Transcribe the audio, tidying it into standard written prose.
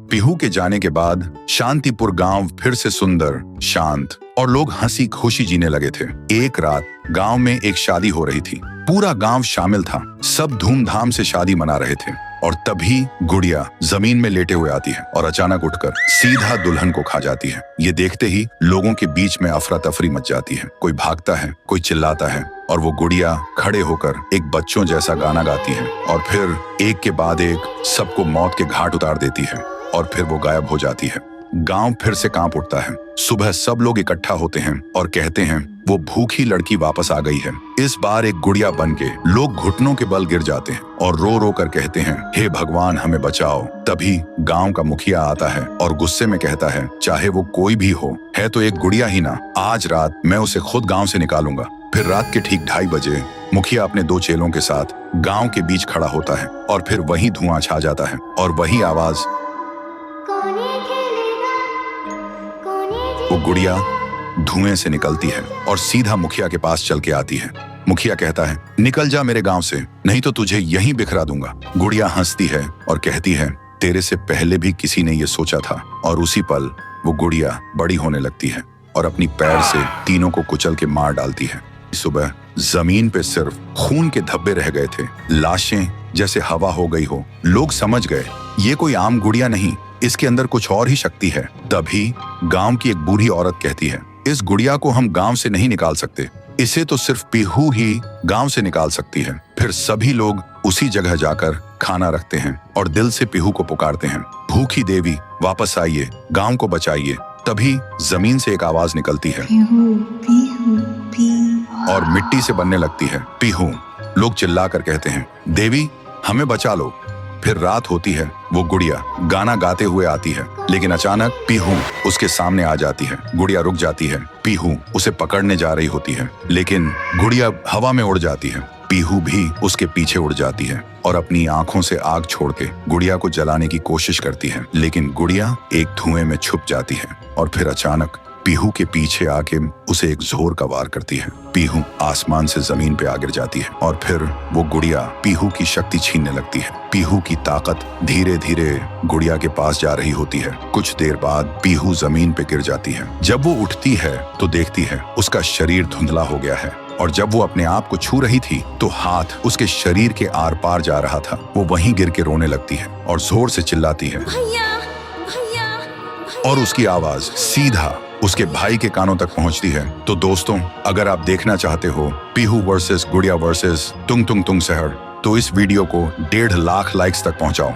पीहू के जाने के बाद शांतिपुर गांव फिर से सुंदर, शांत और लोग हंसी खुशी जीने लगे थे। एक रात गांव में एक शादी हो रही थी। पूरा गांव शामिल था। सब धूमधाम से शादी मना रहे थे और तभी गुड़िया जमीन में लेटे हुए आती है और अचानक उठकर सीधा दुल्हन को खा जाती है। ये देखते ही लोगों के बीच में अफरा तफरी मच जाती है। कोई भागता है, कोई चिल्लाता है और वो गुड़िया खड़े होकर एक बच्चों जैसा गाना गाती है और फिर एक के बाद एक सबको मौत के घाट उतार देती है और फिर वो गायब हो जाती है। गांव फिर से कांप उठता है। सुबह सब लोग इकट्ठा होते हैं और कहते हैं वो भूखी लड़की वापस आ गई है। इस बार एक गुड़िया बन के लोग घुटनों के बल गिर जाते हैं और रो रो कर कहते हैं, हे भगवान हमें बचाओ। तभी गांव का मुखिया आता है और गुस्से में कहता है, चाहे वो कोई भी हो, है तो एक गुड़िया ही ना, आज रात मैं उसे खुद गांव से निकालूंगा। फिर रात के ठीक 2:30 बजे मुखिया अपने 2 चेलों के साथ गांव के बीच खड़ा होता है और फिर वही धुआं छा जाता है और वही आवाज, वो गुड़िया धुएं से निकलती है और सीधा मुखिया के पास चल के आती है। मुखिया कहता है, निकल जा मेरे गांव से, नहीं तो तुझे यहीं बिखरा दूंगा। गुड़िया हंसती है और कहती है, तेरे से पहले भी किसी ने ये सोचा था। और उसी पल वो गुड़िया बड़ी होने लगती है और अपनी पैर से तीनों को कुचल के मार डालती है। सुबह जमीन पे सिर्फ खून के धब्बे रह गए थे, लाशें जैसे हवा हो गई हो। लोग समझ गए ये कोई आम गुड़िया नहीं, इसके अंदर कुछ और ही शक्ति है। तभी गांव की एक बूढ़ी औरत कहती है, इस गुड़िया को हम गांव से नहीं निकाल सकते, इसे तो सिर्फ पीहू ही गांव से निकाल सकती है। फिर सभी लोग उसी जगह जाकर खाना रखते हैं और दिल से पीहू को पुकारते हैं, भूखी देवी वापस आइए, गांव को बचाइए। तभी जमीन से एक आवाज निकलती है, पीहू, पीहू, पीहू। और मिट्टी से बनने लगती है, पीहू। लोग चिल्लाकर कहते हैं, देवी हमें बचा लो। फिर रात होती है। वो गुड़िया गाना गाते हुए आती है, लेकिन अचानक पीहू उसके सामने आ जाती है। गुड़िया रुक जाती है। पीहू उसे पकड़ने जा रही होती है, लेकिन गुड़िया हवा में उड़ जाती है। पीहू भी उसके पीछे उड़ जाती है और अपनी आंखों से आग छोड़ के गुड़िया को जलाने की कोशिश करती है, लेकिन गुड़िया एक धुएं में छुप जाती है और फिर अचानक पीहू के पीछे आके उसे एक जोर का वार करती है। पीहू आसमान से जमीन पे आ गिर जाती है और फिर वो गुड़िया पीहू की शक्ति छीनने लगती है। पीहू की ताकत धीरे धीरे गुड़िया के पास जा रही होती है। कुछ देर बाद पीहू जमीन पे गिर जाती है। जब वो उठती है तो देखती है उसका शरीर धुंधला हो गया है और जब वो अपने आप को छू रही थी तो हाथ उसके शरीर के आर पार जा रहा था। वो वहीं गिर के रोने लगती है और जोर से चिल्लाती है, भैया, भैया, भैया। और उसकी आवाज सीधा उसके भाई के कानों तक पहुंचती है। तो दोस्तों, अगर आप देखना चाहते हो पीहू वर्सेस गुड़िया वर्सेस तुंग तुंग तुंग सहर, तो इस वीडियो को 1.5 लाख लाइक्स तक पहुंचाओ।